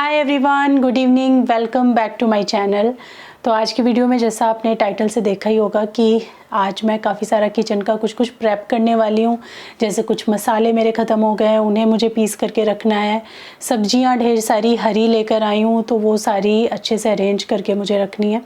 Hi everyone, good evening, welcome back to my channel. तो आज की वीडियो में जैसा आपने टाइटल से देखा ही होगा कि आज मैं काफ़ी सारा किचन का कुछ प्रेप करने वाली हूँ। जैसे कुछ मसाले मेरे ख़त्म हो गए हैं, उन्हें मुझे पीस करके रखना है। सब्जियाँ ढेर सारी हरी लेकर आई हूँ, तो वो सारी अच्छे से अरेंज करके मुझे रखनी है।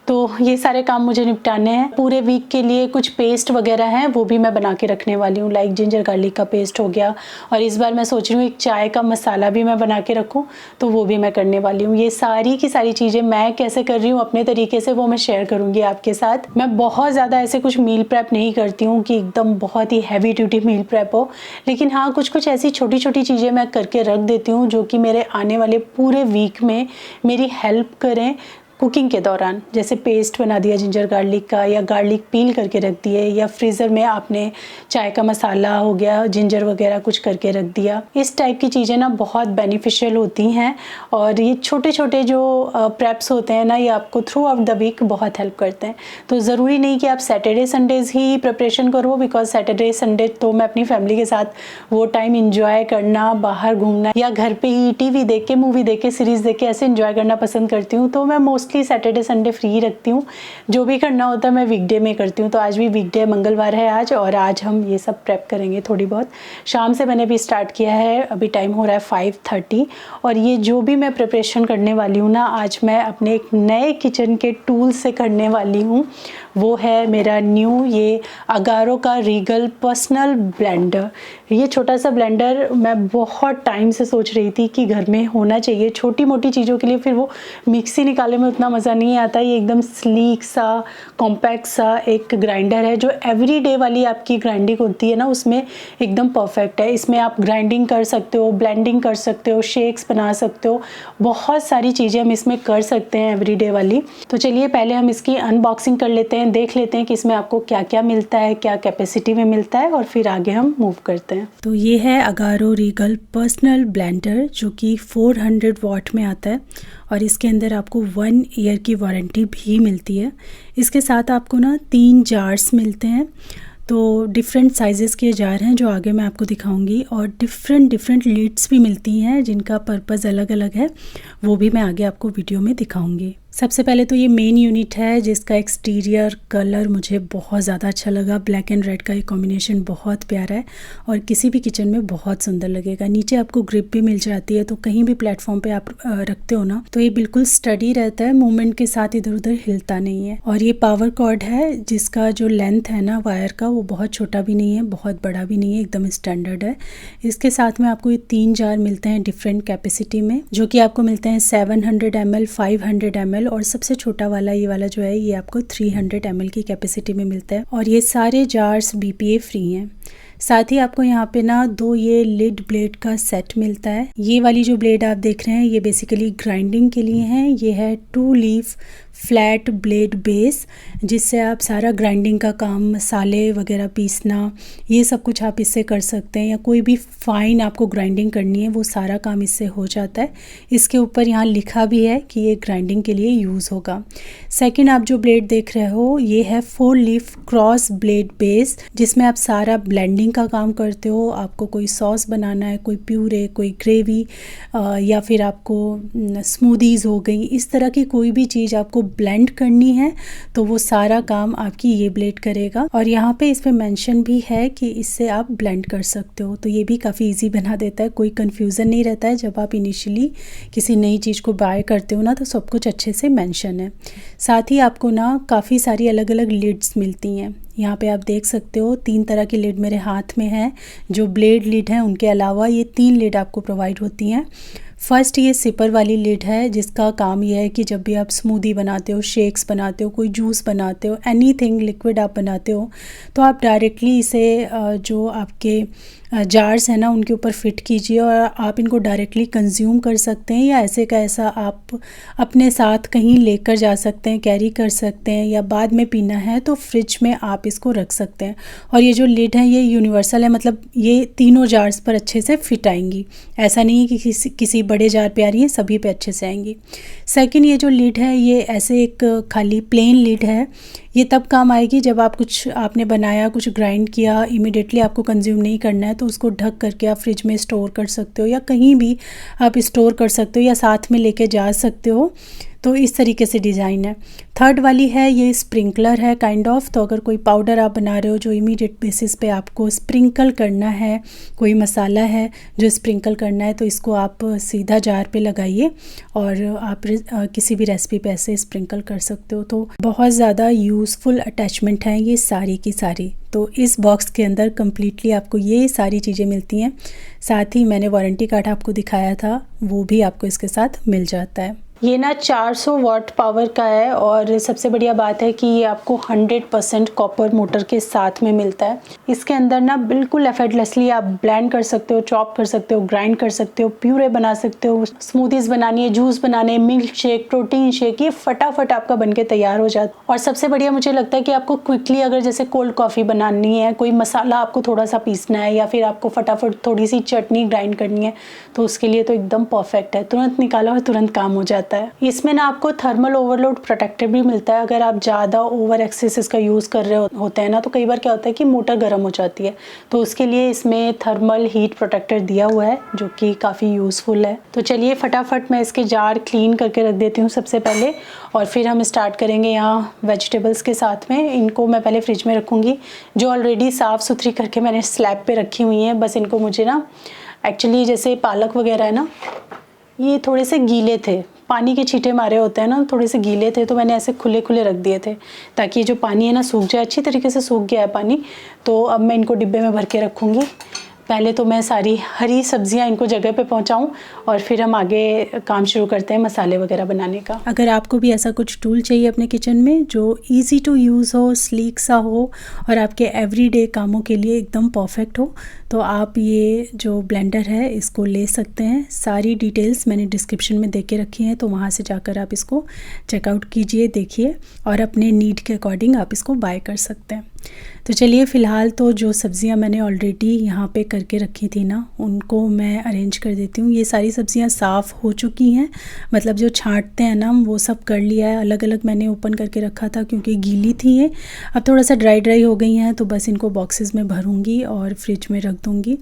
तो ये सारे काम मुझे निपटाने हैं। पूरे वीक के लिए कुछ पेस्ट वगैरह हैं, वो भी मैं बना के रखने वाली हूँ। लाइक जिंजर गार्लिक का पेस्ट हो गया, और इस बार मैं सोच रही हूँ एक चाय का मसाला भी मैं बना के रखूँ, तो वो भी मैं करने वाली हूँ। ये सारी की सारी चीज़ें मैं कैसे कर रही हूँ अपने तरीके से, वो मैं शेयर करूँगी आपके साथ। मैं बहुत ज़्यादा ऐसे कुछ मील प्रेप नहीं करती हूँ कि एकदम बहुत ही हैवी ड्यूटी मील प्रेप हो, लेकिन हाँ कुछ ऐसी छोटी छोटी चीज़ें मैं करके रख देती हूँ जो कि मेरे आने वाले पूरे वीक में मेरी हेल्प करें कुकिंग के दौरान। जैसे पेस्ट बना दिया जिंजर गार्लिक का, या गार्लिक पील करके रख दिए, या फ्रीज़र में आपने चाय का मसाला हो गया, जिंजर वगैरह कुछ करके रख दिया। इस टाइप की चीज़ें ना बहुत बेनिफिशियल होती हैं, और ये छोटे छोटे जो प्रेप्स होते हैं ना, ये आपको थ्रू आउट द वीक बहुत हेल्प करते हैं। तो ज़रूरी नहीं कि आप सैटरडे संडेज़ ही प्रिपरेशन करो, बिकॉज सैटरडे संडे तो मैं अपनी फैमिली के साथ वो टाइम इंजॉय करना, बाहर घूमना, या घर पर ही टीवी देख के, मूवी देख के, सीरीज़ देख के ऐसे इंजॉय करना पसंद करती हूँ। तो मैं मोस्टली सैटरडे संडे फ्री रखती हूँ। जो भी करना होता है मैं वीकडे में करती हूँ। तो आज भी वीकडे, मंगलवार है आज, और आज हम ये सब प्रेप करेंगे थोड़ी बहुत। शाम से मैंने भी स्टार्ट किया है, अभी टाइम हो रहा है 5:30। और ये जो भी मैं प्रिपरेशन करने वाली हूँ ना, आज मैं अपने एक नए किचन के टूल से करने वाली हूँ। वो है मेरा न्यू ये अगारो का रीगल पर्सनल ब्लेंडर। ये छोटा सा ब्लेंडर मैं बहुत टाइम से सोच रही थी कि घर में होना चाहिए छोटी मोटी चीज़ों के लिए। फिर वो मिक्सी निकालने में उतना मज़ा नहीं आता। ये एकदम स्लीक सा, कॉम्पैक्ट सा एक ग्राइंडर है, जो एवरीडे वाली आपकी ग्राइंडिंग होती है ना, उसमें एकदम परफेक्ट है। इसमें आप ग्राइंडिंग कर सकते हो, ब्लेंडिंग कर सकते हो, शेक्स बना सकते हो, बहुत सारी चीज़ें हम इसमें कर सकते हैं एवरीडे वाली। तो चलिए पहले हम इसकी अनबॉक्सिंग कर लेते हैं, देख लेते हैं कि इसमें आपको क्या क्या मिलता है, क्या कैपेसिटी में मिलता है, और फिर आगे हम मूव करते हैं। तो ये है अगारो रीगल पर्सनल ब्लेंडर, जो कि 400 वाट में आता है, और इसके अंदर आपको 1 ईयर की वारंटी भी मिलती है। इसके साथ आपको ना 3 जार्स मिलते हैं। तो डिफरेंट साइज़ेस के जार हैं जो आगे मैं आपको दिखाऊंगी, और डिफरेंट लिड्स भी मिलती हैं जिनका पर्पज़ अलग अलग है, वो भी मैं आगे आपको वीडियो में दिखाऊंगी। सबसे पहले तो ये मेन यूनिट है, जिसका एक्सटीरियर कलर मुझे बहुत ज़्यादा अच्छा लगा। ब्लैक एंड रेड का ये कॉम्बिनेशन बहुत प्यारा है, और किसी भी किचन में बहुत सुंदर लगेगा। नीचे आपको ग्रिप भी मिल जाती है, तो कहीं भी प्लेटफॉर्म पे आप रखते हो ना, तो ये बिल्कुल स्टडी रहता है, मूवमेंट के साथ इधर उधर हिलता नहीं है। और ये पावर कॉर्ड है, जिसका जो लेंथ है ना वायर का, वो बहुत छोटा भी नहीं है, बहुत बड़ा भी नहीं है, एकदम स्टैंडर्ड है। इसके साथ में आपको ये 3 जार मिलते हैं डिफरेंट कैपेसिटी में, जो कि आपको मिलते हैं 700 ml, 500 ml, और सबसे छोटा वाला ये वाला जो है, ये आपको 300 ml की कैपेसिटी में मिलता है। और ये सारे जार्स BPA फ्री हैं। साथ ही आपको यहाँ पे ना 2 ये लिड ब्लेड का सेट मिलता है। ये वाली जो ब्लेड आप देख रहे हैं, ये बेसिकली ग्राइंडिंग के लिए हैं। ये है 2 लीफ फ्लैट ब्लेड बेस, जिससे आप सारा ग्राइंडिंग का काम, मसाले वगैरह पीसना, ये सब कुछ आप इससे कर सकते हैं, या कोई भी फाइन आपको ग्राइंडिंग करनी है वो सारा काम इससे हो जाता है। इसके ऊपर यहाँ लिखा भी है कि ये ग्राइंडिंग के लिए यूज़ होगा। सेकंड आप जो ब्लेड देख रहे हो, ये है 4 लीफ क्रॉस ब्लेड बेस, जिसमें आप सारा ब्लेंडिंग का काम करते हो। आपको कोई सॉस बनाना है, कोई प्यूरे, कोई ग्रेवी, या फिर आपको स्मूदीज़ हो गई, इस तरह की कोई भी चीज़ आपको ब्लेंड करनी है, तो वो सारा काम आपकी ये ब्लेड करेगा। और यहाँ पे इस पे मेंशन भी है कि इससे आप ब्लेंड कर सकते हो, तो ये भी काफ़ी इजी बना देता है। कोई कन्फ्यूज़न नहीं रहता है। जब आप इनिशियली किसी नई चीज़ को बाय करते हो ना, तो सब कुछ अच्छे से मेंशन है। साथ ही आपको ना काफ़ी सारी अलग अलग लिड्स मिलती हैं। यहाँ पे आप देख सकते हो 3 तरह की लिड मेरे हाथ में है। जो ब्लेड लिड है, उनके अलावा ये 3 लिड आपको प्रोवाइड होती हैं। फर्स्ट ये सिपर वाली लिड है, जिसका काम ये है कि जब भी आप स्मूदी बनाते हो, शेक्स बनाते हो, कोई जूस बनाते हो, एनीथिंग लिक्विड आप बनाते हो, तो आप डायरेक्टली इसे जो आपके जार्स हैं ना, उनके ऊपर फिट कीजिए, और आप इनको डायरेक्टली कंज्यूम कर सकते हैं, या ऐसे का ऐसा आप अपने साथ कहीं लेकर जा सकते हैं, कैरी कर सकते हैं, या बाद में पीना है तो फ्रिज में आप इसको रख सकते हैं। और ये जो लिड है ये यूनिवर्सल है, मतलब ये तीनों जार्स पर अच्छे से फिट आएंगी। ऐसा नहीं है कि किसी बड़े जार पे आ रही है, सभी पे अच्छे से आएंगी। सेकंड ये जो लिड है, ये ऐसे एक खाली प्लेन लिड है। ये तब काम आएगी जब आप कुछ आपने बनाया, कुछ ग्राइंड किया, इमीडिएटली आपको कंज्यूम नहीं करना है तो उसको ढक करके आप फ्रिज में स्टोर कर सकते हो या कहीं भी आप स्टोर कर सकते हो या साथ में लेके जा सकते हो। तो इस तरीके से डिज़ाइन है। थर्ड वाली है, ये स्प्रिंकलर है काइंड ऑफ। तो अगर कोई पाउडर आप बना रहे हो जो इमीडिएट बेसिस पे आपको स्प्रिंकल करना है, कोई मसाला है जो स्प्रिंकल करना है, तो इसको आप सीधा जार पे लगाइए और आप किसी भी रेसिपी पे ऐसे स्प्रिंकल कर सकते हो। तो बहुत ज़्यादा यूज़फुल अटैचमेंट है ये सारी की सारी। तो इस बॉक्स के अंदर कम्प्लीटली आपको ये सारी चीज़ें मिलती हैं। साथ ही मैंने वारंटी कार्ड आपको दिखाया था, वो भी आपको इसके साथ मिल जाता है। ये ना 400 वाट पावर का है और सबसे बढ़िया बात है कि ये आपको 100% कॉपर मोटर के साथ में मिलता है। इसके अंदर ना बिल्कुल एफर्टलेसली आप ब्लेंड कर सकते हो, चॉप कर सकते हो, ग्राइंड कर सकते हो, प्यूरे बना सकते हो, स्मूदीज़ बनानी है, जूस बनाने, मिल्क शेक, प्रोटीन शेक, ये फटाफट आपका बन के तैयार हो जाता है। और सबसे बढ़िया मुझे लगता है कि आपको क्विकली अगर जैसे कोल्ड कॉफ़ी बनानी है, कोई मसाला आपको थोड़ा सा पीसना है या फिर आपको फटाफट थोड़ी सी चटनी ग्राइंड करनी है, तो उसके लिए तो एकदम परफेक्ट है। तुरंत निकाला और तुरंत काम हो जाता है। इसमें ना आपको थर्मल ओवरलोड प्रोटेक्टर भी मिलता है। अगर आप ज़्यादा ओवर एक्सेस इसका यूज़ कर रहे होते हैं ना, तो कई बार क्या होता है कि मोटर गर्म हो जाती है, तो उसके लिए इसमें थर्मल हीट प्रोटेक्टर दिया हुआ है जो कि काफ़ी यूज़फुल है। तो चलिए फटाफट मैं इसके जार क्लीन करके रख देती हूँ सबसे पहले, और फिर हम स्टार्ट करेंगे यहाँ वेजिटेबल्स के साथ में। इनको मैं पहले फ्रिज में रखूँगी, जो ऑलरेडी साफ़ सुथरी करके मैंने स्लैब पे रखी हुई हैं। बस इनको मुझे ना एक्चुअली जैसे पालक वगैरह है ना, ये थोड़े से गीले थे, पानी के छींटे मारे होते हैं ना, थोड़े से गीले थे, तो मैंने ऐसे खुले खुले रख दिए थे ताकि ये जो पानी है ना सूख जाए। अच्छी तरीके से सूख गया है पानी। तो अब मैं इनको डिब्बे में भर के रखूँगी। पहले तो मैं सारी हरी सब्जियां इनको जगह पे पहुंचाऊं और फिर हम आगे काम शुरू करते हैं मसाले वगैरह बनाने का। अगर आपको भी ऐसा कुछ टूल चाहिए अपने किचन में जो इजी टू यूज़ हो, स्लीक सा हो और आपके एवरीडे कामों के लिए एकदम परफेक्ट हो, तो आप ये जो ब्लेंडर है इसको ले सकते हैं। सारी डिटेल्स मैंने डिस्क्रिप्शन में दे के रखी हैं, तो वहाँ से जाकर आप इसको चेकआउट कीजिए, देखिए और अपने नीड के अकॉर्डिंग आप इसको बाय कर सकते हैं। तो चलिए फ़िलहाल तो जो सब्ज़ियां मैंने ऑलरेडी यहाँ पे करके रखी थी ना, उनको मैं अरेंज कर देती हूँ। ये सारी सब्ज़ियां साफ़ हो चुकी हैं, मतलब जो छांटते हैं ना वो सब कर लिया है। अलग अलग मैंने ओपन करके रखा था क्योंकि गीली थी ये, अब थोड़ा सा ड्राई हो गई हैं, तो बस इनको बॉक्सेस में भरूँगी और फ्रिज में रख दूँगी।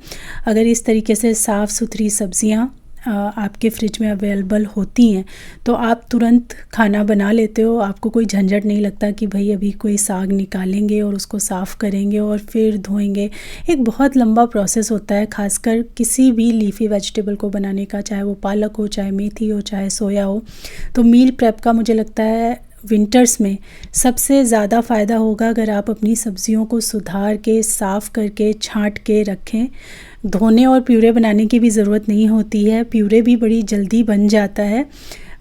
अगर इस तरीके से साफ़ सुथरी सब्ज़ियाँ आपके फ्रिज में अवेलेबल होती हैं तो आप तुरंत खाना बना लेते हो। आपको कोई झंझट नहीं लगता कि भाई अभी कोई साग निकालेंगे और उसको साफ़ करेंगे और फिर धोएंगे। एक बहुत लंबा प्रोसेस होता है, खासकर किसी भी लीफी वेजिटेबल को बनाने का, चाहे वो पालक हो, चाहे मेथी हो, चाहे सोया हो। तो मील प्रेप का मुझे लगता है विंटर्स में सबसे ज़्यादा फ़ायदा होगा अगर आप अपनी सब्जियों को सुधार के, साफ़ करके, छांट के रखें। धोने और प्यूरे बनाने की भी ज़रूरत नहीं होती है, प्यूरे भी बड़ी जल्दी बन जाता है,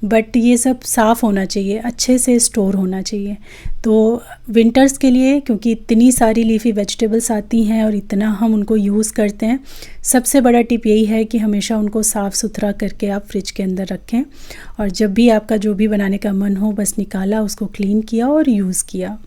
बट ये सब साफ़ होना चाहिए, अच्छे से स्टोर होना चाहिए। तो विंटर्स के लिए, क्योंकि इतनी सारी लीफी वेजिटेबल्स आती हैं और इतना हम उनको यूज़ करते हैं, सबसे बड़ा टिप यही है कि हमेशा उनको साफ़ सुथरा करके आप फ्रिज के अंदर रखें और जब भी आपका जो भी बनाने का मन हो बस निकाला, उसको क्लीन किया और यूज़ किया।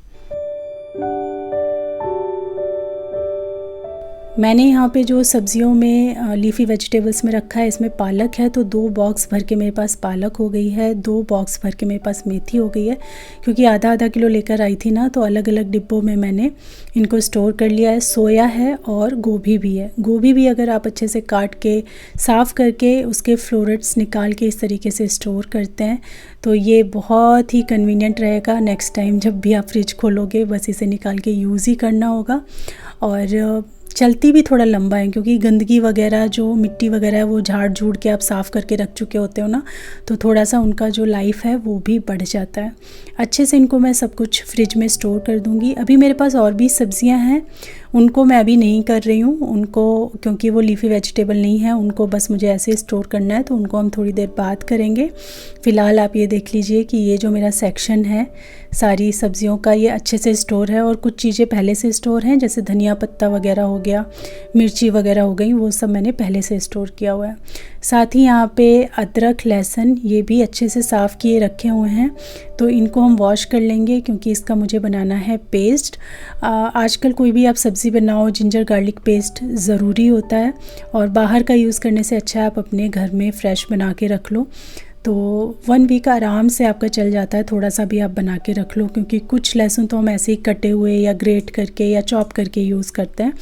मैंने यहाँ पे जो सब्जियों में लीफी वेजिटेबल्स में रखा है, इसमें पालक है, तो 2 बॉक्स भर के मेरे पास पालक हो गई है, 2 बॉक्स भर के मेरे पास मेथी हो गई है। क्योंकि आधा आधा किलो लेकर आई थी ना, तो अलग अलग डिब्बों में मैंने इनको स्टोर कर लिया है। सोया है और गोभी भी है। गोभी भी अगर आप अच्छे से काट के, साफ़ करके, उसके फ्लोरेट्स निकाल के इस तरीके से स्टोर करते हैं तो ये बहुत ही कन्वीनियंट रहेगा। नेक्स्ट टाइम जब भी आप फ्रिज खोलोगे बस इसे निकाल के यूज़ ही करना होगा। और चलती भी थोड़ा लंबा है क्योंकि गंदगी वगैरह, जो मिट्टी वगैरह है, वो झाड़ झूड़ के आप साफ़ करके रख चुके होते हो ना, तो थोड़ा सा उनका जो लाइफ है वो भी बढ़ जाता है। अच्छे से इनको मैं सब कुछ फ्रिज में स्टोर कर दूँगी। अभी मेरे पास और भी सब्जियां हैं, उनको मैं अभी नहीं कर रही हूँ उनको, क्योंकि वो लीफी वेजिटेबल नहीं है, उनको बस मुझे ऐसे स्टोर करना है, तो उनको हम थोड़ी देर बाद करेंगे। फ़िलहाल आप ये देख लीजिए कि ये जो मेरा सेक्शन है सारी सब्जियों का, ये अच्छे से स्टोर है और कुछ चीज़ें पहले से स्टोर हैं, जैसे धनिया पत्ता वगैरह हो गया, मिर्ची वगैरह हो गई, वो सब मैंने पहले से स्टोर किया हुआ है। साथ ही यहाँ पे अदरक, लहसुन, ये भी अच्छे से साफ़ किए रखे हुए हैं, तो इनको हम वॉश कर लेंगे क्योंकि इसका मुझे बनाना है पेस्ट। आजकल कोई भी आप सब्ज़ी बनाओ, जिंजर गार्लिक पेस्ट ज़रूरी होता है और बाहर का यूज़ करने से अच्छा है आप अपने घर में फ्रेश बना के रख लो। तो 1 वीक आराम से आपका चल जाता है। थोड़ा सा भी आप बना के रख लो, क्योंकि कुछ लहसुन तो हम ऐसे ही कटे हुए या ग्रेट करके या चॉप करके यूज़ करते हैं,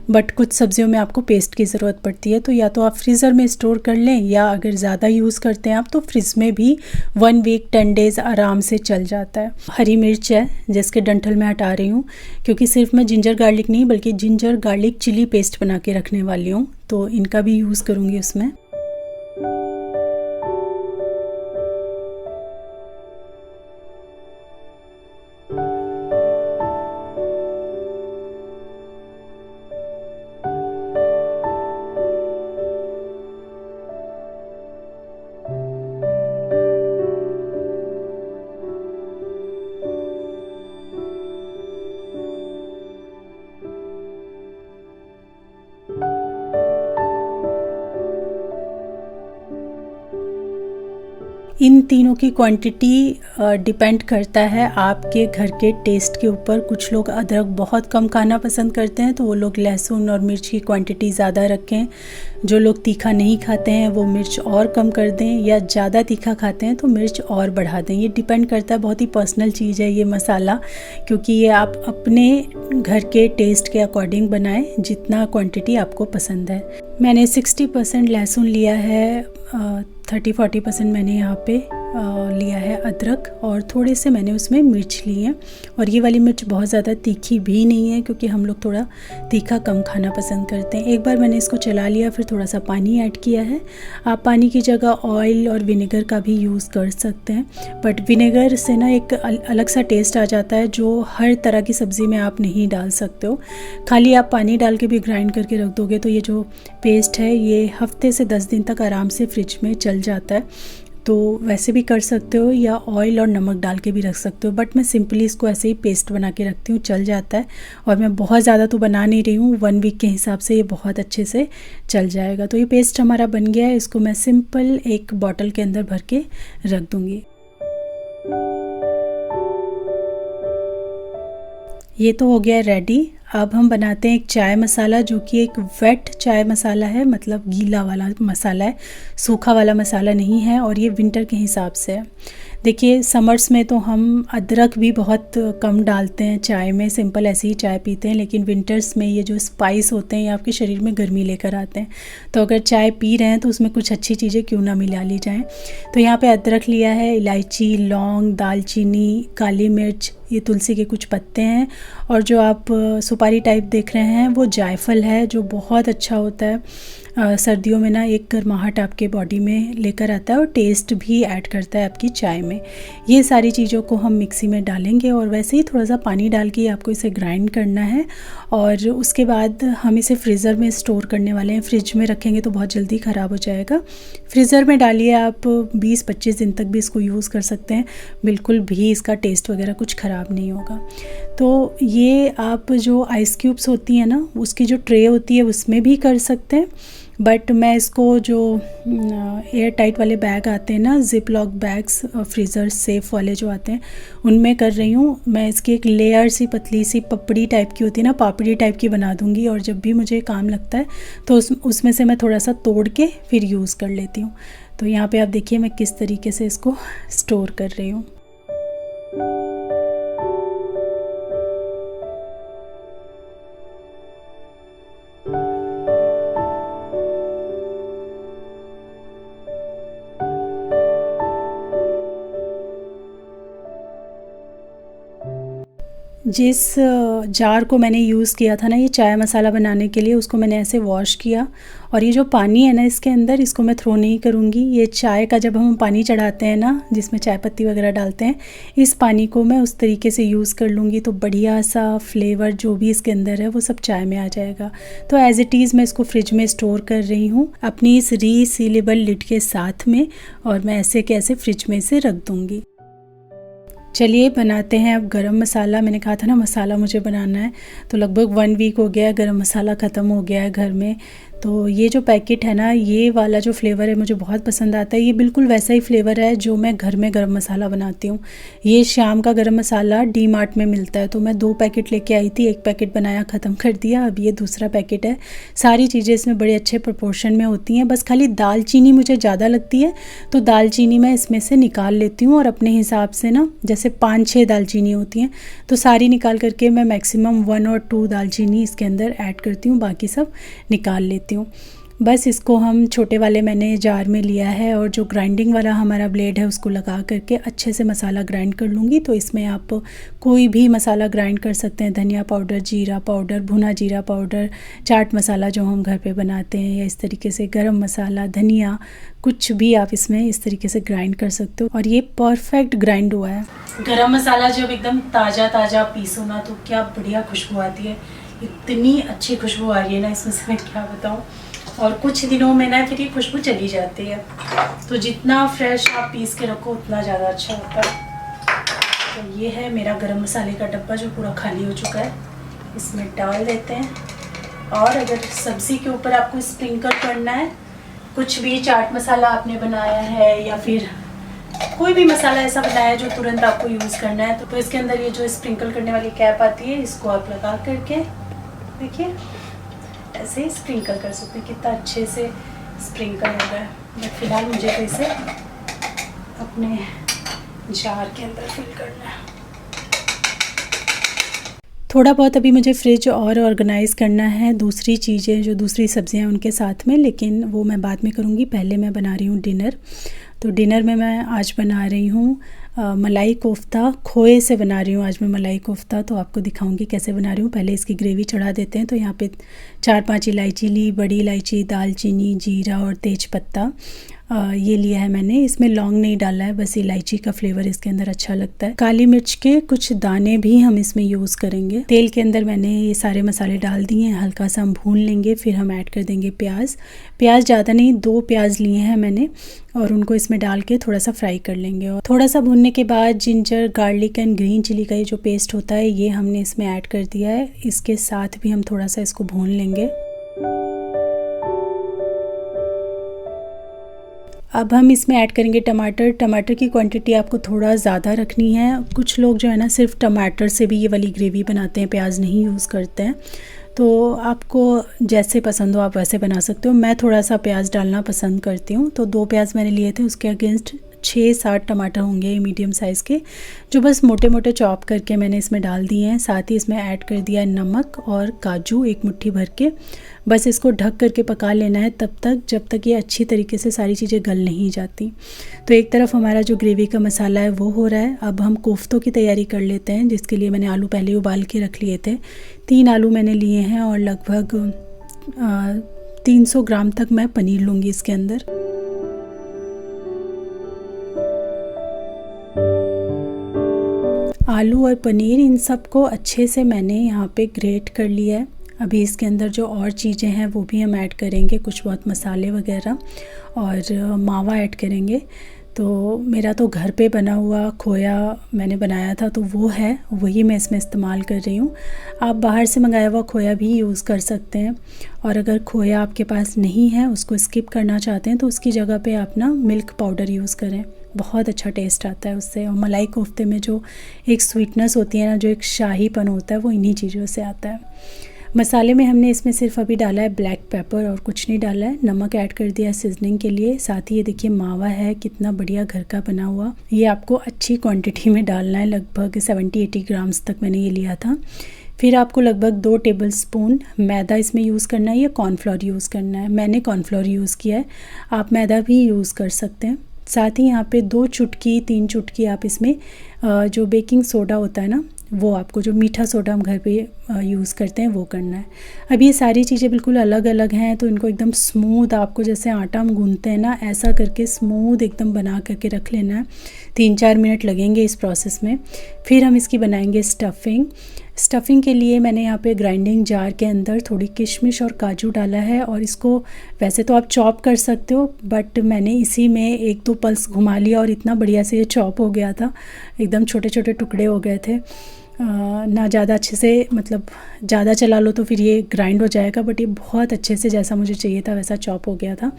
बट कुछ सब्जियों में आपको पेस्ट की ज़रूरत पड़ती है। तो या तो आप फ्रीज़र में स्टोर कर लें, या अगर ज़्यादा यूज़ करते हैं आप तो फ्रिज में भी 1 वीक 10 डेज़ आराम से चल जाता है। हरी मिर्च है जिसके डंठल में हटा रही हूँ, क्योंकि सिर्फ मैं जिंजर गार्लिक नहीं बल्कि जिंजर गार्लिक चिली पेस्ट बना के रखने वाली हूँ, तो इनका भी यूज़ करूँगी उसमें। इन तीनों की क्वांटिटी डिपेंड करता है आपके घर के टेस्ट के ऊपर। कुछ लोग अदरक बहुत कम खाना पसंद करते हैं, तो वो लोग लहसुन और मिर्च की क्वांटिटी ज़्यादा रखें। जो लोग तीखा नहीं खाते हैं वो मिर्च और कम कर दें, या ज़्यादा तीखा खाते हैं तो मिर्च और बढ़ा दें। ये डिपेंड करता है, बहुत ही पर्सनल चीज़ है ये मसाला, क्योंकि ये आप अपने घर के टेस्ट के अकॉर्डिंग बनाएं, जितना क्वांटिटी आपको पसंद है। मैंने 60% लहसुन लिया है, 30-40% मैंने यहाँ पे लिया है अदरक, और थोड़े से मैंने उसमें मिर्च ली है। और ये वाली मिर्च बहुत ज़्यादा तीखी भी नहीं है, क्योंकि हम लोग थोड़ा तीखा कम खाना पसंद करते हैं। एक बार मैंने इसको चला लिया, फिर थोड़ा सा पानी ऐड किया है। आप पानी की जगह ऑयल और विनेगर का भी यूज़ कर सकते हैं, बट विनेगर से ना एक अलग सा टेस्ट आ जाता है, जो हर तरह की सब्ज़ी में आप नहीं डाल सकते हो। खाली आप पानी डाल के भी ग्राइंड करके रख दोगे तो ये जो पेस्ट है ये हफ्ते से 10 दिन तक आराम से फ्रिज में चल जाता है। तो वैसे भी कर सकते हो, या ऑयल और नमक डाल के भी रख सकते हो, बट मैं सिंपली इसको ऐसे ही पेस्ट बना के रखती हूँ, चल जाता है। और मैं बहुत ज़्यादा तो बना नहीं रही हूँ, 1 वीक के हिसाब से ये बहुत अच्छे से चल जाएगा। तो ये पेस्ट हमारा बन गया है, इसको मैं सिंपल एक बॉटल के अंदर भर के रख दूँगी। ये तो हो गया रेडी। अब हम बनाते हैं एक चाय मसाला, जो कि एक वेट चाय मसाला है, मतलब गीला वाला मसाला है, सूखा वाला मसाला नहीं है। और ये विंटर के हिसाब से है। देखिए समर्स में तो हम अदरक भी बहुत कम डालते हैं चाय में, सिंपल ऐसे ही चाय पीते हैं, लेकिन विंटर्स में ये जो स्पाइस होते हैं ये आपके शरीर में गर्मी लेकर आते हैं। तो अगर चाय पी रहे हैं तो उसमें कुछ अच्छी चीज़ें क्यों ना मिला ली जाएं। तो यहाँ पे अदरक लिया है, इलायची, लौंग, दालचीनी, काली मिर्च, ये तुलसी के कुछ पत्ते हैं, और जो आप सुपारी टाइप देख रहे हैं वो जायफल है, जो बहुत अच्छा होता है। सर्दियों में ना एक गर्माहट आपके बॉडी में लेकर आता है, और टेस्ट भी ऐड करता है आपकी चाय में। ये सारी चीज़ों को हम मिक्सी में डालेंगे, और वैसे ही थोड़ा सा पानी डाल के आपको इसे ग्राइंड करना है। और उसके बाद हम इसे फ्रीज़र में स्टोर करने वाले हैं। फ्रिज में रखेंगे तो बहुत जल्दी ख़राब हो जाएगा। फ्रीज़र में डालिए, आप 20-25 दिन तक भी इसको यूज़ कर सकते हैं, बिल्कुल भी इसका टेस्ट वगैरह कुछ ख़राब नहीं होगा। तो ये आप जो आइस क्यूब्स होती हैं ना, उसकी जो ट्रे होती है उसमें भी कर सकते हैं, बट मैं इसको जो एयर टाइट वाले बैग आते हैं ना, zip lock bags, freezer safe वाले जो आते हैं, उनमें कर रही हूँ। मैं इसकी एक लेयर सी पतली सी पपड़ी टाइप की होती है ना, पापड़ी टाइप की बना दूँगी, और जब भी मुझे काम लगता है तो उसमें से मैं थोड़ा सा तोड़ के फिर यूज़ कर लेती हूँ। तो यहाँ पे आप देखिए मैं किस तरीके से इसको स्टोर कर रही हूँ। जिस जार को मैंने यूज़ किया था ना ये चाय मसाला बनाने के लिए, उसको मैंने ऐसे वॉश किया, और ये जो पानी है ना इसके अंदर, इसको मैं थ्रो नहीं करूँगी। ये चाय का जब हम पानी चढ़ाते हैं ना, जिसमें चाय पत्ती वगैरह डालते हैं, इस पानी को मैं उस तरीके से यूज़ कर लूँगी, तो बढ़िया सा फ्लेवर जो भी इसके अंदर है वो सब चाय में आ जाएगा। तो एज़ इट इज़ मैं इसको फ्रिज में स्टोर कर रही हूँ अपनी इस रीसीलेबल लिड के साथ में, और मैं ऐसे कैसे फ्रिज में इसे रख दूँगी। चलिए बनाते हैं अब गरम मसाला। मैंने कहा था ना मसाला मुझे बनाना है, तो लगभग 1 वीक हो गया, गरम मसाला ख़त्म हो गया है घर में। तो ये जो पैकेट है ना, ये वाला जो फ्लेवर है मुझे बहुत पसंद आता है। ये बिल्कुल वैसा ही फ्लेवर है जो मैं घर में गरम मसाला बनाती हूँ। ये श्याम का गरम मसाला डी मार्ट में मिलता है, तो मैं 2 पैकेट लेके आई थी। एक पैकेट बनाया, ख़त्म कर दिया। अब ये दूसरा पैकेट है। सारी चीज़ें इसमें बड़े अच्छे प्रोपोर्शन में होती हैं। बस खाली दालचीनी मुझे ज़्यादा लगती है, तो दालचीनी मैं इसमें से निकाल लेती हूँ और अपने हिसाब से ना, जैसे 5-6 दालचीनी होती हैं तो सारी निकाल करके मैं मैक्सिमम 1 और 2 दालचीनी इसके अंदर ऐड करती हूँ, बाकी सब निकाल लेती हूँ। बस इसको हम छोटे वाले मैंने जार में लिया है और जो ग्राइंडिंग वाला हमारा ब्लेड है उसको लगा करके अच्छे से मसाला ग्राइंड कर लूँगी। तो इसमें आप कोई भी मसाला ग्राइंड कर सकते हैं, धनिया पाउडर, जीरा पाउडर, भुना जीरा पाउडर, चाट मसाला जो हम घर पे बनाते हैं, या इस तरीके से गरम मसाला, धनिया, कुछ भी आप इसमें इस तरीके से ग्राइंड कर सकते हो। और ये परफेक्ट ग्राइंड हुआ है। गरम मसाला जब एकदम ताज़ा ताज़ा पीसो ना, तो क्या बढ़िया खुशबू आती है। इतनी अच्छी खुशबू आ रही है ना इसमें से, मैं क्या बताऊँ। और कुछ दिनों में ना फिर ये खुशबू चली जाती है, तो जितना फ्रेश आप पीस के रखो उतना ज़्यादा अच्छा होता है। तो ये है मेरा गरम मसाले का डब्बा जो पूरा खाली हो चुका है, इसमें डाल देते हैं। और अगर सब्ज़ी के ऊपर आपको स्प्रिंकल करना है, कुछ भी चाट मसाला आपने बनाया है या फिर कोई भी मसाला ऐसा बनाया है जो तुरंत आपको यूज़ करना है, तो इसके अंदर ये जो स्प्रिंकल करने वाली कैप आती है, इसको आप लगा करके देखिए ऐसे ही स्प्रिंकल कर सकते हैं। कितना अच्छे से स्प्रिंकल हो रहा है। बट फिलहाल मुझे तो इसे अपने जार के अंदर फिल करना है। थोड़ा बहुत अभी मुझे फ्रिज और ऑर्गेनाइज़ करना है, दूसरी चीज़ें जो दूसरी सब्जियां उनके साथ में, लेकिन वो मैं बाद में करूँगी। पहले मैं बना रही हूँ डिनर। तो डिनर में मैं आज बना रही हूँ मलाई कोफ्ता। खोए से बना रही हूँ आज मैं मलाई कोफ्ता, तो आपको दिखाऊंगी कैसे बना रही हूँ। पहले इसकी ग्रेवी चढ़ा देते हैं। तो यहाँ पे 4-5 इलायची ली, बड़ी इलायची, दालचीनी, जीरा और तेज पत्ता ये लिया है मैंने। इसमें लौंग नहीं डाला है, बस इलायची का फ्लेवर इसके अंदर अच्छा लगता है। काली मिर्च के कुछ दाने भी हम इसमें यूज़ करेंगे। तेल के अंदर मैंने ये सारे मसाले डाल दिए हैं, हल्का सा हम भून लेंगे। फिर हम ऐड कर देंगे प्याज। प्याज ज़्यादा नहीं, 2 प्याज लिए हैं मैंने, और उनको इसमें डाल के थोड़ा सा फ्राई कर लेंगे। और थोड़ा सा भूनने के बाद ginger garlic and green chilli का ये जो पेस्ट होता है, ये हमने इसमें ऐड कर दिया है। इसके साथ भी हम थोड़ा सा इसको भून लेंगे। अब हम इसमें ऐड करेंगे टमाटर। टमाटर की क्वांटिटी आपको थोड़ा ज़्यादा रखनी है। कुछ लोग जो है ना सिर्फ टमाटर से भी ये वाली ग्रेवी बनाते हैं, प्याज नहीं यूज़ करते हैं। तो आपको जैसे पसंद हो आप वैसे बना सकते हो। मैं थोड़ा सा प्याज डालना पसंद करती हूँ। तो 2 प्याज मैंने लिए थे, उसके अगेंस्ट 6-7 टमाटर होंगे मीडियम साइज़ के, जो बस मोटे मोटे चॉप करके मैंने इसमें डाल दिए हैं। साथ ही इसमें ऐड कर दिया है नमक और काजू 1 मुट्ठी भर के। बस इसको ढक करके पका लेना है तब तक जब तक ये अच्छी तरीके से सारी चीज़ें गल नहीं जाती। तो एक तरफ हमारा जो ग्रेवी का मसाला है वो हो रहा है। अब हम कोफ्तों की तैयारी कर लेते हैं, जिसके लिए मैंने आलू पहले उबाल के रख लिए थे। 3 आलू मैंने लिए हैं और लगभग 300 ग्राम तक मैं पनीर लूँगी इसके अंदर। आलू और पनीर इन सबको अच्छे से मैंने यहाँ पे ग्रेट कर लिया है। अभी इसके अंदर जो और चीज़ें हैं वो भी हम ऐड करेंगे, कुछ बहुत मसाले वगैरह और मावा ऐड करेंगे। तो मेरा तो घर पे बना हुआ खोया मैंने बनाया था, तो वो है, वही मैं इसमें इस्तेमाल कर रही हूँ। आप बाहर से मंगाया हुआ खोया भी यूज़ कर सकते हैं, और अगर खोया आपके पास नहीं है, उसको स्किप करना चाहते हैं, तो उसकी जगह पे आप ना मिल्क पाउडर यूज़ करें, बहुत अच्छा टेस्ट आता है उससे। और मलाई कोफ्ते में जो एक स्वीटनेस होती है ना, जो एक शाहीपन होता है, वो इन्हीं चीज़ों से आता है। मसाले में हमने इसमें सिर्फ अभी डाला है ब्लैक पेपर और कुछ नहीं डाला है। नमक ऐड कर दिया सीजनिंग के लिए। साथ ही ये देखिए मावा है, कितना बढ़िया घर का बना हुआ। ये आपको अच्छी क्वांटिटी में डालना है, लगभग 70-80 ग्राम्स तक मैंने ये लिया था। फिर आपको लगभग 2 टेबलस्पून मैदा इसमें यूज़ करना है या कॉर्नफ्लोर यूज़ करना है। मैंने कॉर्नफ्लोर यूज़ किया है, आप मैदा भी यूज़ कर सकते हैं। साथ ही यहाँ पे 2 चुटकी 3 चुटकी आप इसमें जो बेकिंग सोडा होता है ना, वो आपको, जो मीठा सोडा हम घर पे यूज़ करते हैं, वो करना है। अब ये सारी चीज़ें बिल्कुल अलग अलग हैं, तो इनको एकदम स्मूथ, आपको जैसे आटा हम गूंथते हैं ना, ऐसा करके स्मूथ एकदम बना करके रख लेना है। 3-4 मिनट लगेंगे इस प्रोसेस में। फिर हम इसकी बनाएंगे स्टफ़िंग के लिए मैंने यहाँ पे ग्राइंडिंग जार के अंदर थोड़ी किशमिश और काजू डाला है, और इसको वैसे तो आप चॉप कर सकते हो, बट मैंने इसी में 1-2 पल्स घुमा लिया और इतना बढ़िया से ये चॉप हो गया था, एकदम छोटे छोटे टुकड़े हो गए थे। ना ज़्यादा अच्छे से, मतलब ज़्यादा चला लो तो फिर ये ग्राइंड हो जाएगा, बट ये बहुत अच्छे से जैसा मुझे चाहिए था वैसा चॉप हो गया था।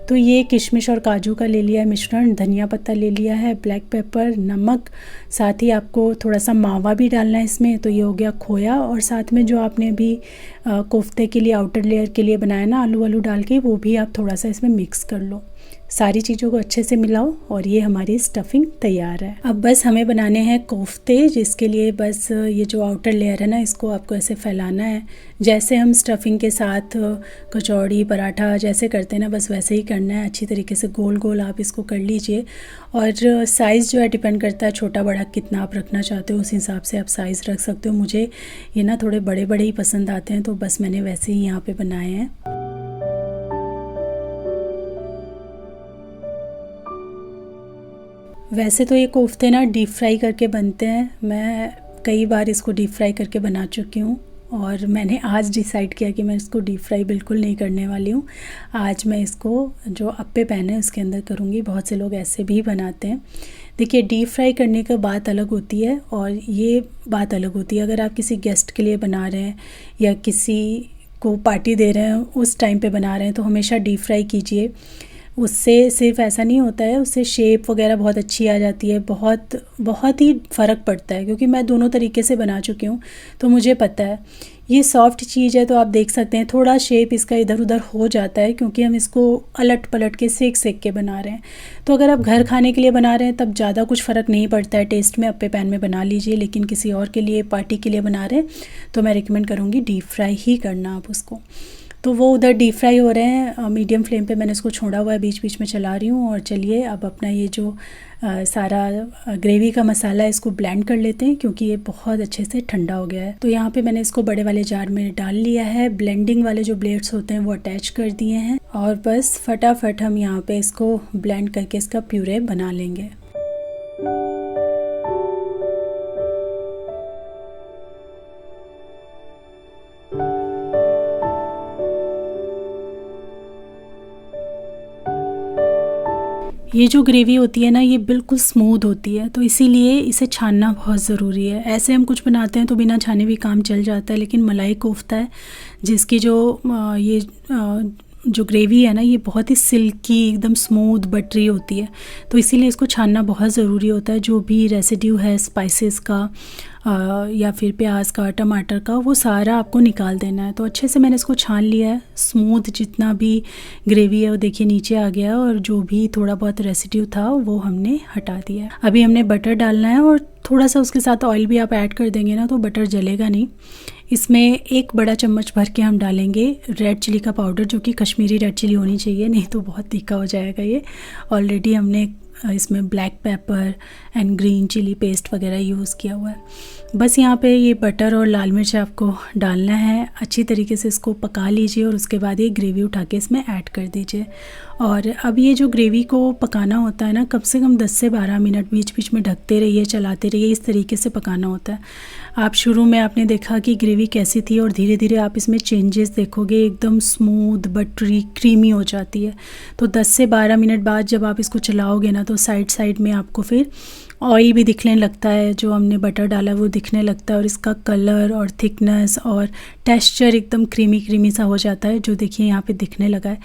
तो ये किशमिश और काजू का ले लिया है मिश्रण, धनिया पत्ता ले लिया है, ब्लैक पेपर, नमक, साथ ही आपको थोड़ा सा मावा भी डालना है इसमें। तो ये हो गया खोया, और साथ में जो आपने अभी कोफ्ते के लिए आउटर लेयर के लिए बनाया ना आलू डाल के, वो भी आप थोड़ा सा इसमें मिक्स कर लो। सारी चीज़ों को अच्छे से मिलाओ और ये हमारी स्टफिंग तैयार है। अब बस हमें बनाने हैं कोफ्ते, जिसके लिए बस ये जो आउटर लेयर है ना, इसको आपको ऐसे फैलाना है। जैसे हम स्टफिंग के साथ कचौड़ी पराठा जैसे करते हैं ना, बस वैसे ही करना है। अच्छी तरीके से गोल गोल आप इसको कर लीजिए। और साइज़ जो है डिपेंड करता है छोटा बड़ा कितना आप रखना चाहते हो, उस हिसाब से आप साइज़ रख सकते हो। मुझे ये ना थोड़े बड़े बड़े ही पसंद आते हैं, तो बस मैंने वैसे ही यहाँ पे बनाए हैं। वैसे तो ये कोफ्ते ना डीप फ्राई करके बनते हैं। मैं कई बार इसको डीप फ्राई करके बना चुकी हूँ, और मैंने आज डिसाइड किया कि मैं इसको डीप फ्राई बिल्कुल नहीं करने वाली हूँ। आज मैं इसको जो अप्पे पैन है उसके अंदर करूँगी। बहुत से लोग ऐसे भी बनाते हैं। देखिए, डीप फ्राई करने का बात अलग होती है और ये बात अलग होती है। अगर आप किसी गेस्ट के लिए बना रहे हैं या किसी को पार्टी दे रहे हैं, उस टाइम पे बना रहे हैं, तो हमेशा डीप फ्राई कीजिए। उससे सिर्फ ऐसा नहीं होता है, उससे शेप वगैरह बहुत अच्छी आ जाती है। बहुत ही फ़र्क पड़ता है, क्योंकि मैं दोनों तरीके से बना चुकी हूँ, तो मुझे पता है। ये सॉफ्ट चीज़ है, तो आप देख सकते हैं थोड़ा शेप इसका इधर उधर हो जाता है, क्योंकि हम इसको अलट पलट के सेक के बना रहे हैं। तो अगर आप घर खाने के लिए बना रहे हैं तब ज़्यादा कुछ फ़र्क नहीं पड़ता है टेस्ट में, अप्पे पैन में बना लीजिए। लेकिन किसी और के लिए, पार्टी के लिए बना रहे हैं, तो मैं रिकमेंड करूँगी डीप फ्राई ही करना आप उसको। तो वो उधर डीप फ्राई हो रहे हैं, मीडियम फ्लेम पे मैंने इसको छोड़ा हुआ है, बीच बीच में चला रही हूँ। और चलिए अब अपना ये जो सारा ग्रेवी का मसाला है इसको ब्लेंड कर लेते हैं, क्योंकि ये बहुत अच्छे से ठंडा हो गया है। तो यहाँ पे मैंने इसको बड़े वाले जार में डाल लिया है। ब्लेंडिंग वाले जो ब्लेड्स होते हैं वो अटैच कर दिए हैं, और बस फटाफट हम यहाँ पे इसको ब्लेंड करके इसका प्यूरे बना लेंगे। ये जो ग्रेवी होती है ना, ये बिल्कुल स्मूथ होती है, तो इसीलिए इसे छानना बहुत ज़रूरी है। ऐसे हम कुछ बनाते हैं तो बिना छाने भी काम चल जाता है, लेकिन मलाई कोफ्ता है जिसकी जो ग्रेवी है ना, ये बहुत ही सिल्की, एकदम स्मूथ बटरी होती है। तो इसीलिए इसको छानना बहुत ज़रूरी होता है। जो भी रेसिड्यू है स्पाइसेस का या फिर प्याज का, टमाटर का, वो सारा आपको निकाल देना है। तो अच्छे से मैंने इसको छान लिया है। स्मूथ जितना भी ग्रेवी है वो देखिए नीचे आ गया, और जो भी थोड़ा बहुत रेसिड्यू था वो हमने हटा दिया है। अभी हमने बटर डालना है, और थोड़ा सा उसके साथ ऑयल भी आप ऐड कर देंगे ना, तो बटर जलेगा नहीं। इसमें 1 बड़ा चम्मच भर के हम डालेंगे रेड चिली का पाउडर, जो कि कश्मीरी रेड चिली होनी चाहिए, नहीं तो बहुत तीखा हो जाएगा ये। ऑलरेडी हमने इसमें black pepper and green chilli paste वगैरह यूज़ किया हुआ है। बस यहाँ पे ये बटर और लाल मिर्च आपको डालना है। अच्छी तरीके से इसको पका लीजिए, और उसके बाद ये ग्रेवी उठा के इसमें ऐड कर दीजिए। और अब ये जो ग्रेवी को पकाना होता है ना, कम से कम 10 से 12 मिनट बीच बीच में ढकते रहिए, चलाते रहिए। इस तरीके से पकाना होता है। आप शुरू में आपने देखा कि ग्रेवी कैसी थी, और धीरे धीरे आप इसमें चेंजेस देखोगे, एकदम स्मूथ बटरी क्रीमी हो जाती है। तो 10 से 12 मिनट बाद जब आप इसको चलाओगे ना, तो साइड में आपको फिर ऑयल भी दिखने लगता है, जो हमने बटर डाला वो दिखने लगता है, और इसका कलर और थिकनेस और टेक्सचर एकदम क्रीमी सा हो जाता है, जो देखिए यहाँ पे दिखने लगा है।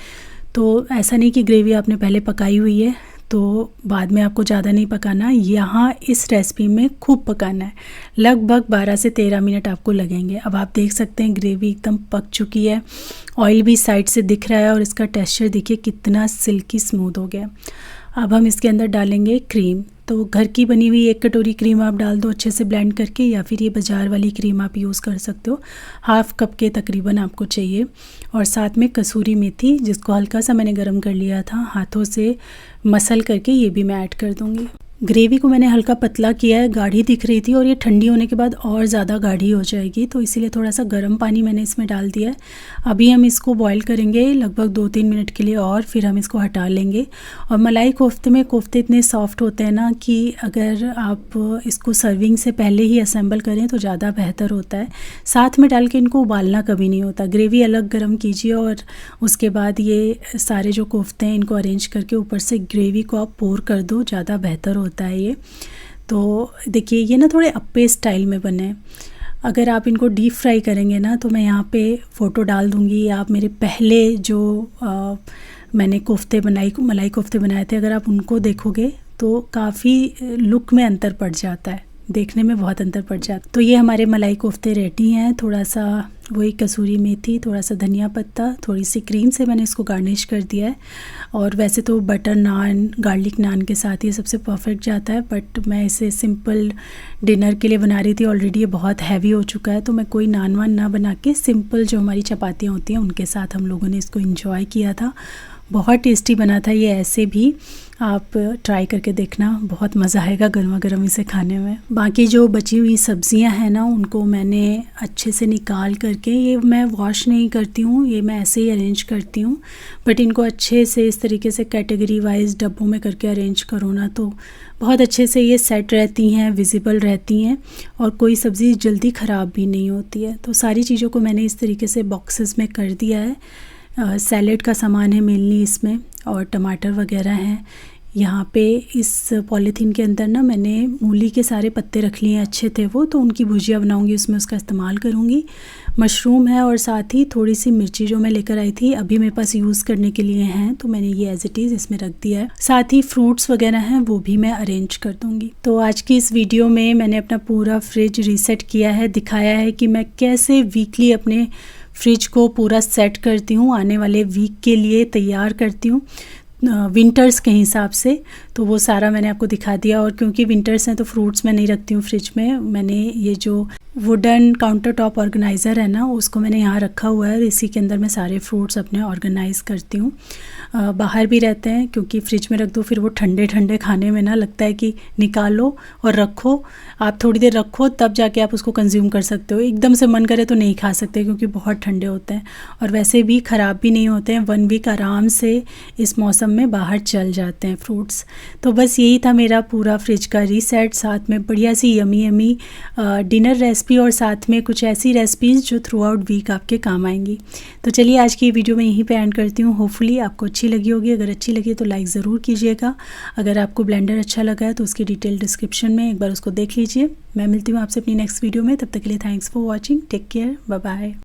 तो ऐसा नहीं कि ग्रेवी आपने पहले पकाई हुई है तो बाद में आपको ज़्यादा नहीं पकाना, यहाँ इस रेसिपी में खूब पकाना है। लगभग 12 से 13 मिनट आपको लगेंगे। अब आप देख सकते हैं ग्रेवी एकदम पक चुकी है, ऑयल भी साइड से दिख रहा है, और इसका टेक्सचर देखिए कितना सिल्की स्मूथ हो गया। अब हम इसके अंदर डालेंगे क्रीम। तो घर की बनी हुई 1 कटोरी क्रीम आप डाल दो अच्छे से ब्लेंड करके, या फिर ये बाज़ार वाली क्रीम आप यूज़ कर सकते हो। हाफ़ कप के तकरीबन आपको चाहिए। और साथ में कसूरी मेथी, जिसको हल्का सा मैंने गरम कर लिया था हाथों से मसल करके, ये भी मैं ऐड कर दूँगी। ग्रेवी को मैंने हल्का पतला किया है, गाढ़ी दिख रही थी, और ये ठंडी होने के बाद और ज़्यादा गाढ़ी हो जाएगी, तो इसीलिए थोड़ा सा गर्म पानी मैंने इसमें डाल दिया है। अभी हम इसको बॉईल करेंगे लगभग 2-3 मिनट के लिए, और फिर हम इसको हटा लेंगे। और मलाई कोफ्ते में कोफ्ते इतने सॉफ्ट होते हैं ना, कि अगर आप इसको सर्विंग से पहले ही असेंबल करें तो ज़्यादा बेहतर होता है। साथ में डाल के इनको उबालना कभी नहीं होता। ग्रेवी अलग गर्म कीजिए, और उसके बाद ये सारे जो कोफ्ते हैं इनको अरेंज करके ऊपर से ग्रेवी को आप पोर कर दो, ज़्यादा बेहतर होता है ये। तो देखिए ये ना थोड़े अप्पे स्टाइल में बने हैं। अगर आप इनको डीप फ्राई करेंगे ना तो मैं यहाँ पे फ़ोटो डाल दूँगी। आप मेरे पहले जो मैंने मलाई कोफ्ते बनाए थे, अगर आप उनको देखोगे तो काफ़ी लुक में अंतर पड़ जाता है, देखने में बहुत अंतर पड़ जाता है। तो ये हमारे मलाई कोफ्ते रेडी हैं। थोड़ा सा वही कसूरी मेथी, थोड़ा सा धनिया पत्ता, थोड़ी सी क्रीम से मैंने इसको गार्निश कर दिया है। और वैसे तो बटर नान, गार्लिक नान के साथ ये सबसे परफेक्ट जाता है, बट मैं इसे सिंपल डिनर के लिए बना रही थी। ऑलरेडी ये बहुत हैवी हो चुका है, तो मैं कोई नान वान ना बना के सिंपल जो हमारी चपातियाँ होती हैं उनके साथ हम लोगों ने इसको इंजॉय किया था। बहुत टेस्टी बना था ये। ऐसे भी आप ट्राई करके देखना, बहुत मज़ा आएगा गर्मा गर्म इसे खाने में। बाकी जो बची हुई सब्ज़ियां हैं ना, उनको मैंने अच्छे से निकाल करके, ये मैं वॉश नहीं करती हूँ, ये मैं ऐसे ही अरेंज करती हूँ। बट इनको अच्छे से इस तरीके से कैटेगरी वाइज डब्बों में करके अरेंज करो ना, तो बहुत अच्छे से ये सेट रहती हैं, विजिबल रहती हैं, और कोई सब्ज़ी जल्दी ख़राब भी नहीं होती है। तो सारी चीज़ों को मैंने इस तरीके से बॉक्सेस में कर दिया है। सैलेड का सामान है मेनली इसमें, और टमाटर वगैरह हैं। यहाँ पे इस पॉलीथीन के अंदर ना मैंने मूली के सारे पत्ते रख लिए हैं, अच्छे थे वो, तो उनकी भुजिया बनाऊंगी, उसमें उसका इस्तेमाल करूँगी। मशरूम है और साथ ही थोड़ी सी मिर्ची जो मैं लेकर आई थी, अभी मेरे पास यूज़ करने के लिए हैं, तो मैंने ये एज इट इज़ इसमें रख दिया है। साथ ही फ्रूट्स वगैरह हैं, वो भी मैं अरेंज कर दूँगी। तो आज की इस वीडियो में मैंने अपना पूरा फ्रिज रीसेट किया है, दिखाया है कि मैं कैसे वीकली अपने फ्रिज को पूरा सेट करती हूँ, आने वाले वीक के लिए तैयार करती हूँ विंटर्स के हिसाब से। तो वो सारा मैंने आपको दिखा दिया। और क्योंकि विंटर्स हैं तो फ्रूट्स मैं नहीं रखती हूँ फ्रिज में। मैंने ये जो वुडन काउंटर टॉप ऑर्गेनाइज़र है ना, उसको मैंने यहाँ रखा हुआ है। इसी के अंदर मैं सारे फ्रूट्स अपने ऑर्गेनाइज़ करती हूँ। बाहर भी रहते हैं, क्योंकि फ्रिज में रख दो फिर वो ठंडे ठंडे खाने में ना लगता है कि निकालो और रखो, आप थोड़ी देर रखो तब जाके आप उसको कंज्यूम कर सकते हो। एकदम से मन करे तो नहीं खा सकते, क्योंकि बहुत ठंडे होते हैं, और वैसे भी ख़राब भी नहीं होते हैं। 1 वीक आराम से इस मौसम में बाहर चल जाते हैं फ्रूट्स। तो बस यही था मेरा पूरा फ्रिज का रीसेट, साथ में बढ़िया सी यमी यमी डिनर रेसिपी, और साथ में कुछ ऐसी रेसिपीज़ जो थ्रू आउट वीक आपके काम आएंगी। तो चलिए आज की वीडियो मैं यहीं पे एंड करती हूँ। होपफुली आपको अच्छी लगी होगी। अगर अच्छी लगी तो लाइक ज़रूर कीजिएगा। अगर आपको ब्लेंडर अच्छा लगा है तो उसकी डिटेल डिस्क्रिप्शन में एक बार उसको देख लीजिए। मैं मिलती हूँ आपसे अपनी नेक्स्ट वीडियो में। तब तक के लिए thanks for watching. Take care, bye bye.